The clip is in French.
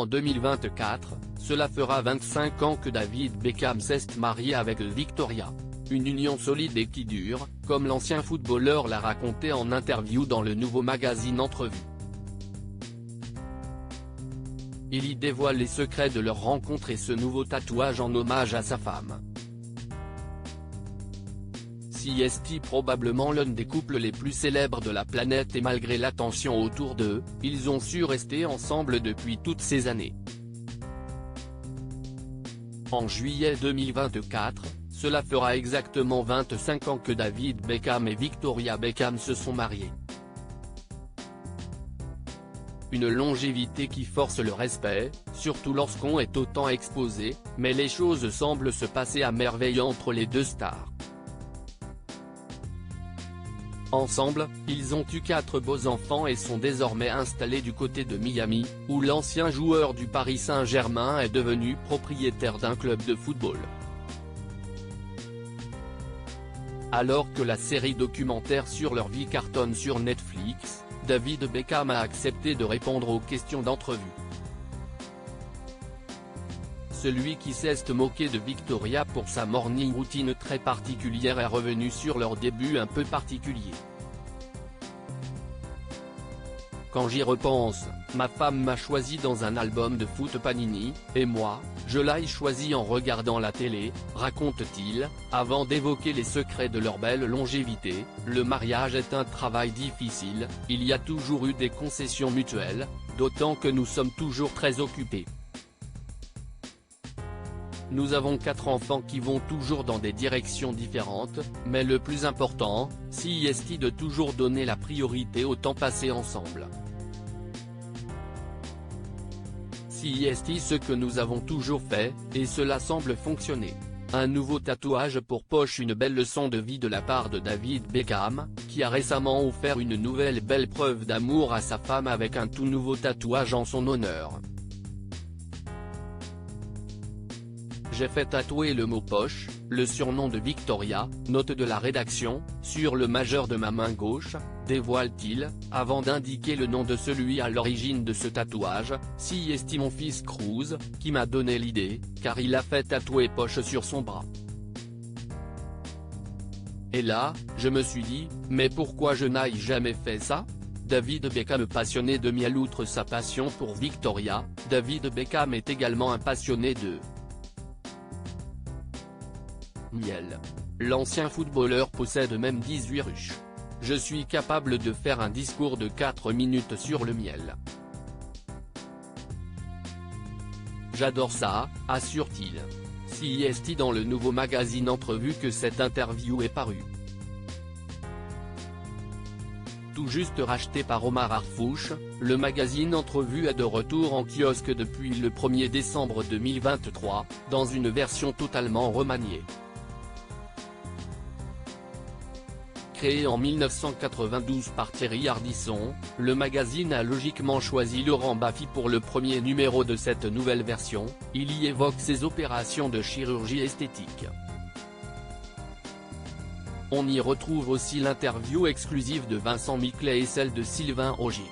En 2024, cela fera 25 ans que David Beckham s'est marié avec Victoria. Une union solide et qui dure, comme l'ancien footballeur l'a raconté en interview dans le nouveau magazine Entrevue. Il y dévoile les secrets de leur rencontre et ce nouveau tatouage en hommage à sa femme. CST probablement l'un des couples les plus célèbres de la planète et malgré l'attention autour d'eux, ils ont su rester ensemble depuis toutes ces années. En juillet 2024, cela fera exactement 25 ans que David Beckham et Victoria Beckham se sont mariés. Une longévité qui force le respect, surtout lorsqu'on est autant exposé, mais les choses semblent se passer à merveille entre les deux stars. Ensemble, ils ont eu 4 beaux enfants et sont désormais installés du côté de Miami, où l'ancien joueur du Paris Saint-Germain est devenu propriétaire d'un club de football. Alors que la série documentaire sur leur vie cartonne sur Netflix, David Beckham a accepté de répondre aux questions d'entrevue. Celui qui s'est moqué de Victoria pour sa morning routine très particulière est revenu sur leur début un peu particulier. Quand j'y repense, ma femme m'a choisi dans un album de foot Panini, et moi, je l'ai choisi en regardant la télé, raconte-t-il, avant d'évoquer les secrets de leur belle longévité. Le mariage est un travail difficile, il y a toujours eu des concessions mutuelles, d'autant que nous sommes toujours très occupés. Nous avons 4 enfants qui vont toujours dans des directions différentes, mais le plus important, c'est de toujours donner la priorité au temps passé ensemble. C'est ce que nous avons toujours fait, et cela semble fonctionner. Un nouveau tatouage pour poche. Une belle leçon de vie de la part de David Beckham, qui a récemment offert une nouvelle belle preuve d'amour à sa femme avec un tout nouveau tatouage en son honneur. J'ai fait tatouer le mot poche, le surnom de Victoria, note de la rédaction, sur le majeur de ma main gauche, dévoile-t-il, avant d'indiquer le nom de celui à l'origine de ce tatouage, c'est mon fils Cruz, qui m'a donné l'idée, car il a fait tatouer poche sur son bras. Et là, je me suis dit, mais pourquoi je n'ai jamais fait ça ? David Beckham passionné de miel. Outre sa passion pour Victoria, David Beckham est également un passionné de miel. L'ancien footballeur possède même 18 ruches. Je suis capable de faire un discours de 4 minutes sur le miel. J'adore ça, assure-t-il. C'est dans le nouveau magazine Entrevue que cette interview est parue. Tout juste racheté par Omar Harfouch, le magazine Entrevue est de retour en kiosque depuis le 1er décembre 2023, dans une version totalement remaniée. Créé en 1992 par Thierry Ardisson, le magazine a logiquement choisi Laurent Baffy pour le premier numéro de cette nouvelle version. Il y évoque ses opérations de chirurgie esthétique. On y retrouve aussi l'interview exclusive de Vincent Miclet et celle de Sylvain Augier.